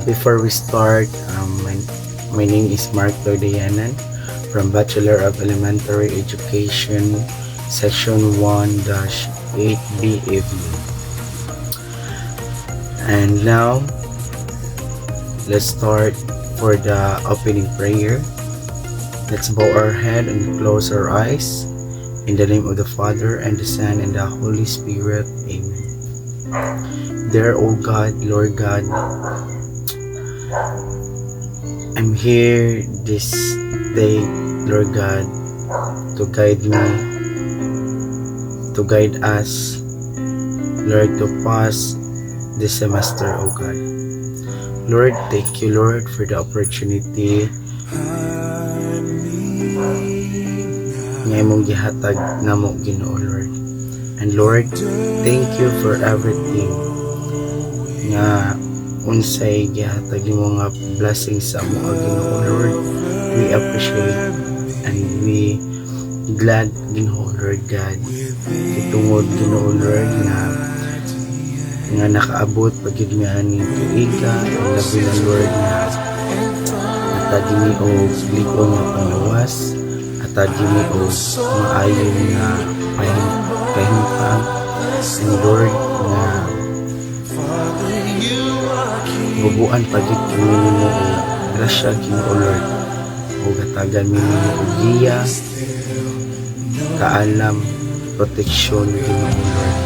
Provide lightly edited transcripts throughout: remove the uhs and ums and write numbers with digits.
Before we start, my name is Mark Lodayanan from Bachelor of Elementary Education, Section 1-8B. And now, let's start for the opening prayer. Let's bow our head and close our eyes. In the name of the Father, and the Son, and the Holy Spirit. Amen. Dear O God, Lord God, I'm here this day, Lord God, to guide me, to guide us, Lord, to pass this semester, O God. Lord, thank you, Lord, for the opportunity nga imong gihatag namo, Ginoo, Lord. And Lord, thank you for everything nga unsay gihatag imo nga blessing sa amo, Ginoo, Lord. We appreciate and we glad, Ginoo, Lord God, itungod, Ginoo, Lord, nga nakaabot pagid mi aning tuiga, ang labi na, Lord, nga natagimi o liko nga panglawas, atagimi o maayon nga pahimpang, and Lord, nga bubuan pagid kami nimo o grasya, Ginoo, Lord, o gatagan mi nimo o giya, kaalam, proteksyon, Ginoo, Lord,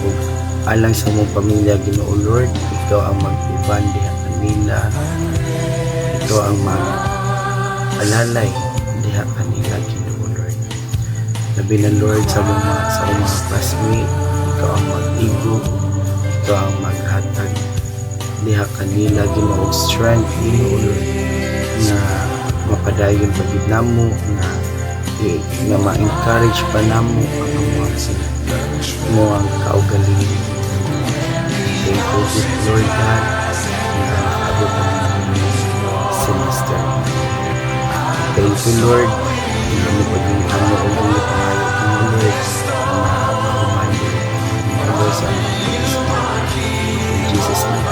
o alang sa mong pamilya, Ginoo, Lord. Ikaw ang mag-uban diha kanila, ikaw ang mag-alalay diha kanila, Ginoo, Lord. Labi na, Lord, sa mga classmate, ikaw ang mag-igo, ikaw ang maghatag diha kanila, Ginoo, strength, Ginoo, Lord, na mapadayon pagid namo, na ma-encourage pa namo ang mo ang kaugalingon. Thank you, Lord God, na nakaabot ang semester. Thank you, Lord, na mapaglintan mo ang ulit ang ayaw, Lord, na makumando ang sa in Jesus' name,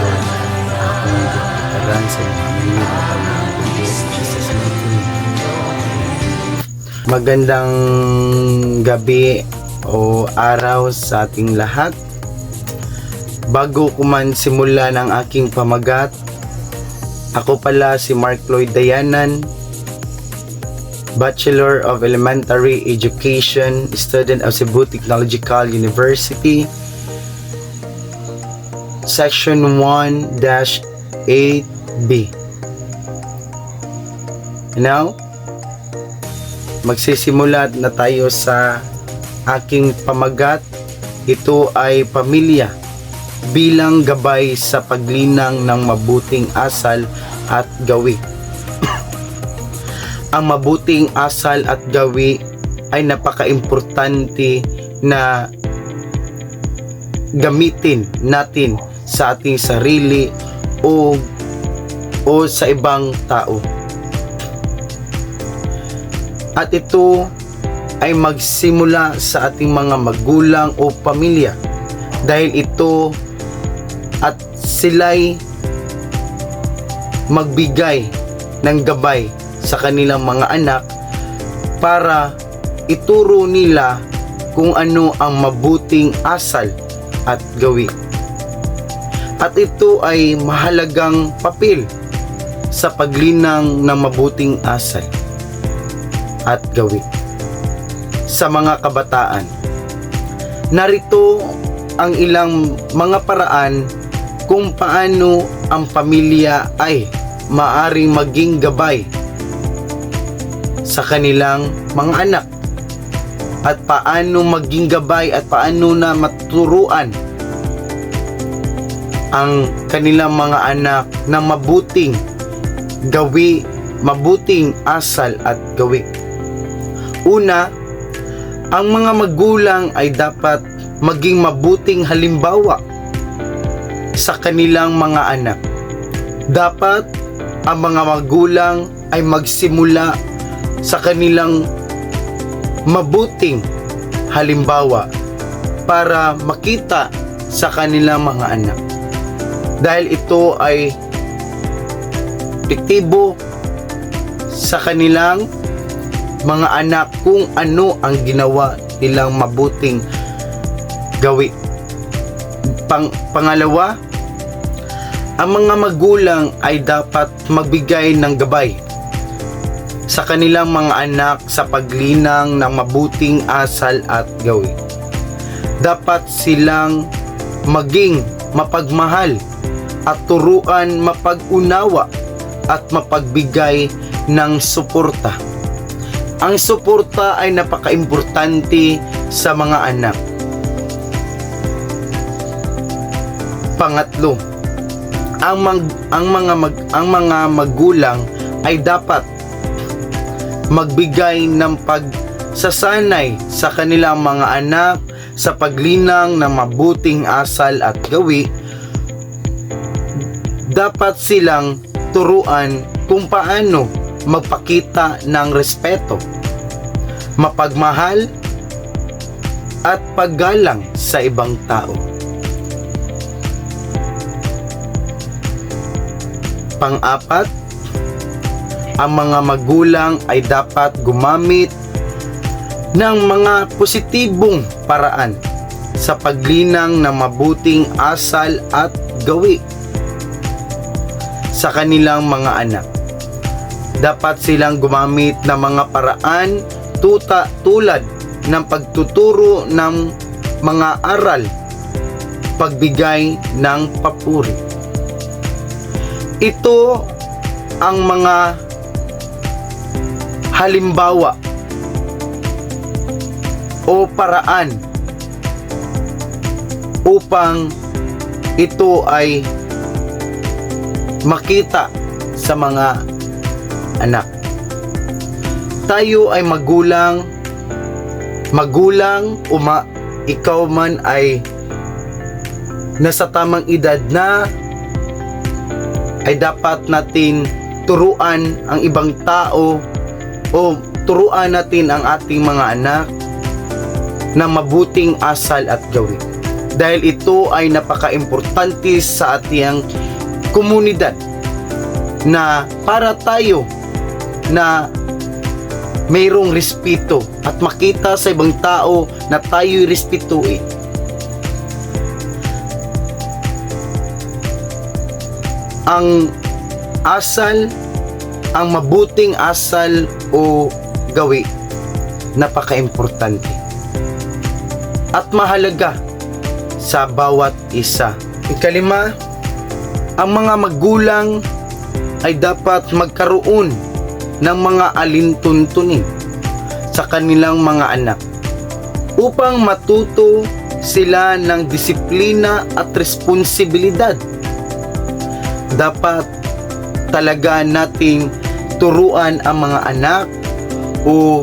Lord, akong gitaran sa mga minit na panahon in Jesus' name. Magandang gabi o araw sa ating lahat. Bago ko man simula ng aking pamagat, ako pala si Mark Lodayanan, Bachelor of Elementary Education, student of Cebu Technological University, Section 1-8B. Now, magsisimula na tayo sa aking pamagat. Ito ay pamilya bilang gabay sa paglinang ng mabuting asal at gawi. Ang mabuting asal at gawi ay napaka-importante na gamitin natin sa ating sarili o sa ibang tao. At ito ay magsimula sa ating mga magulang o pamilya, dahil ito at sila'y magbigay ng gabay sa kanilang mga anak para ituro nila kung ano ang mabuting asal at gawi. At ito ay mahalagang papel sa paglinang ng mabuting asal at gawi sa mga kabataan. Narito ang ilang mga paraan kung paano ang pamilya ay maaring maging gabay sa kanilang mga anak, at paano maging gabay at paano na maturuan ang kanilang mga anak ng mabuting gawi, mabuting asal at gawi. Una, ang mga magulang ay dapat maging mabuting halimbawa sa kanilang mga anak. Dapat ang mga magulang ay magsimula sa kanilang mabuting halimbawa para makita sa kanilang mga anak. dahil ito ay epektibo sa kanilang mga anak kung ano ang ginawa nilang mabuting gawi. Pangalawa, ang mga magulang ay dapat magbigay ng gabay sa kanilang mga anak sa paglinang ng mabuting asal at gawi. Dapat silang maging mapagmahal at turuan mapag-unawa at mapagbigay ng suporta. Ang suporta ay napaka-importante sa mga anak. Pangatlo, ang mga magulang ay dapat magbigay ng pagsasanay sa kanilang mga anak sa paglinang ng mabuting asal at gawi. Dapat silang turuan kung paano magpakita ng respeto, mapagmahal at paggalang sa ibang tao. Pang-apat, ang mga magulang ay dapat gumamit ng mga positibong paraan sa paglinang ng mabuting asal at gawi sa kanilang mga anak. Dapat silang gumamit ng mga paraan tulad ng pagtuturo ng mga aral, pagbigay ng papuri. Ito ang mga halimbawa o paraan upang ito ay makita sa mga anak. Tayo ay magulang o ikaw man ay nasa tamang edad na, ay dapat natin turuan ang ibang tao o turuan natin ang ating mga anak na mabuting asal at gawi. Dahil ito ay napaka-importante sa ating komunidad na para tayo na mayroong respeto at makita sa ibang tao na tayo'y respetuin. Ang asal, ang mabuting asal o gawi, napaka-importante at mahalaga sa bawat isa. Ikalima, ang mga magulang ay dapat magkaroon ng mga alintuntunin sa kanilang mga anak upang matuto sila ng disiplina at responsibilidad. Dapat talaga nating turuan ang mga anak o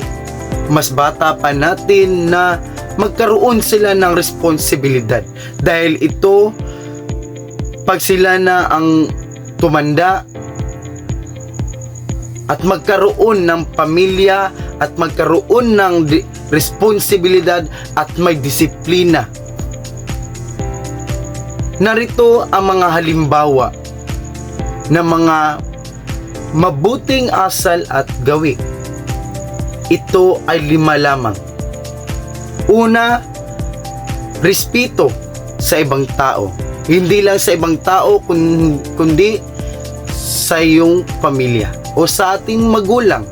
mas bata pa natin na magkaroon sila ng responsibilidad, dahil ito, pag sila na ang tumanda at magkaroon ng pamilya at magkaroon ng responsibilidad at may disiplina. Narito ang mga halimbawa ng mga mabuting asal at gawi. Ito ay 5 lamang. Una, respeto sa ibang tao. Hindi lang sa ibang tao kundi sa iyong pamilya o sa ating magulang.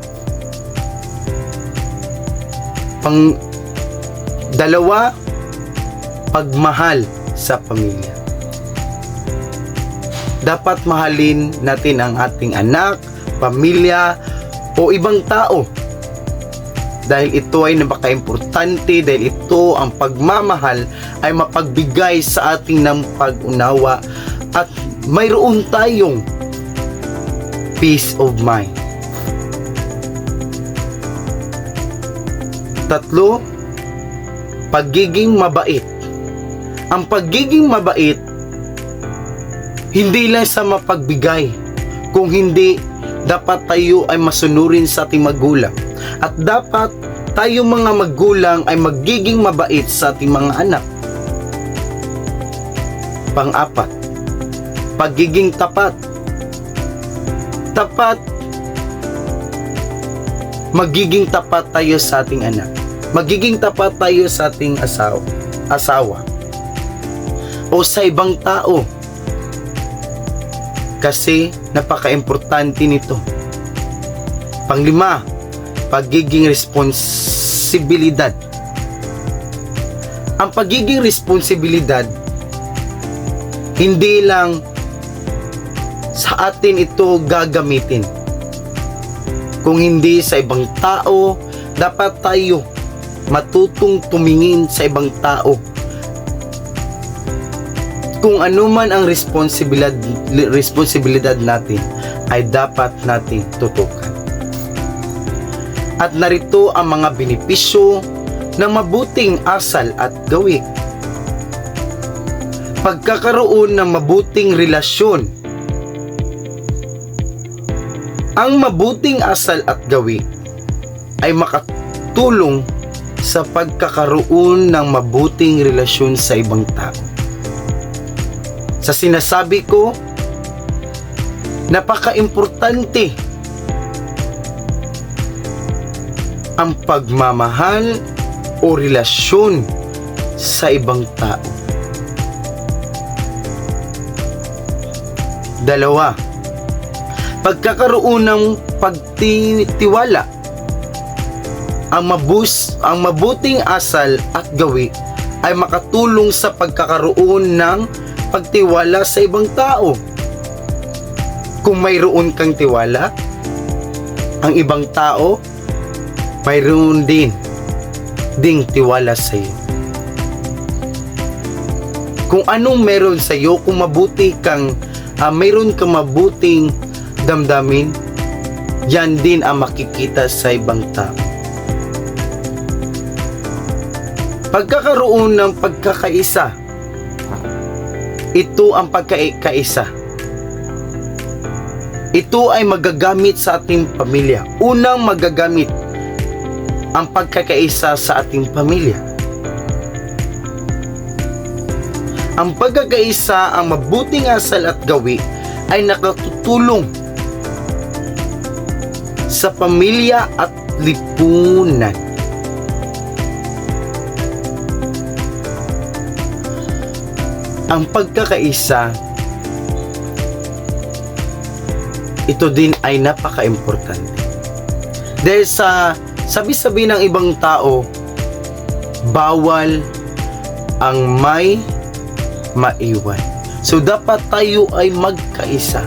Dalawa, pagmahal sa pamilya. Dapat mahalin natin ang ating anak, pamilya o ibang tao, dahil ito ay napaka-importante, dahil ito ang pagmamahal ay mapagbigay sa ating ng pag-unawa at mayroon tayong peace of mind. Tatlo, pagiging mabait. Ang pagiging mabait, hindi lang sa mapagbigay, kung hindi, dapat tayo ay masunurin sa ating magulang. At dapat tayo mga magulang ay magiging mabait sa ating mga anak. Pang-apat, pagiging tapat. Tapat, magiging tapat tayo sa ating anak. Magiging tapat tayo sa ating asawa. O sa ibang tao. Kasi napaka-importante nito. Panglima, pagiging responsibilidad. Ang pagiging responsibilidad, hindi lang sa atin ito gagamitin. Kung hindi sa ibang tao, dapat tayo matutong tumingin sa ibang tao. Kung ano man ang responsibilidad natin, ay dapat nating tutukan. At narito ang mga benepisyo ng mabuting asal at gawi. Pagkakaroon ng mabuting relasyon. Ang mabuting asal at gawi ay makatulong sa pagkakaroon ng mabuting relasyon sa ibang tao. Sa sinasabi ko, napaka-importante ang pagmamahal o relasyon sa ibang tao. Dalawa, pagkakaroon ng pagtitiwala. Ang mabuting asal at gawi ay makatulong sa pagkakaroon ng pagtiwala sa ibang tao. Kung mayroon kang tiwala, ang ibang tao mayroon ding tiwala sa iyo. Kung anong meron sa iyo, kung mayroon kang mabuting damdamin, yan din ang makikita sa ibang tao. Pagkakaroon ng pagkakaisa, ito ang pagkakaisa. Ito ay magagamit sa ating pamilya. Unang magagamit ang pagkakaisa sa ating pamilya. Ang pagkakaisa, ang mabuting asal at gawi ay nakatutulong sa pamilya at lipunan. Ang pagkakaisa, ito din ay napaka-importante. Dahil sa sabi-sabi ng ibang tao, bawal ang may maiwan. So dapat tayo ay magkaisa.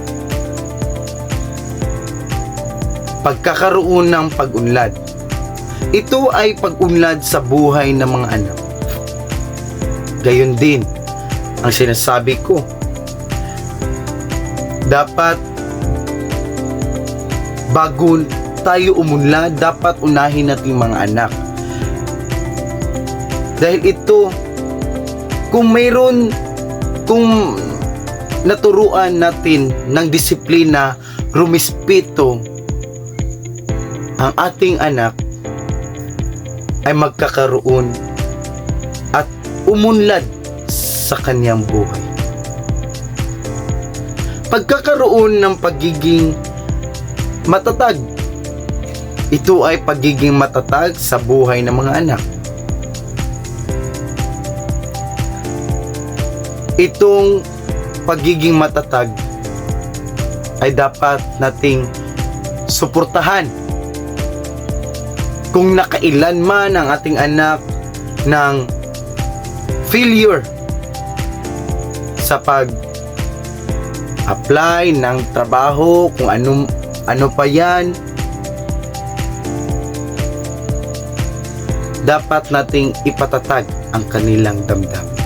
Pagkakaroon ng pag-unlad. Ito ay pag-unlad sa buhay ng mga anak. Gayon din ang sinasabi ko. Dapat bago tayo umunlad, dapat unahin natin mga anak. Dahil ito, kung naturuan natin ng disiplina, rumispeto ang ating anak, ay magkakaroon at umunlad sa kanyang buhay. Pagkakaroon ng pagiging matatag. Ito ay pagiging matatag sa buhay ng mga anak. Itong pagiging matatag ay dapat nating suportahan. Kung nakailan man ang ating anak ng failure sa pag-apply ng trabaho, kung ano pa yan, dapat nating ipatatag ang kanilang damdamin.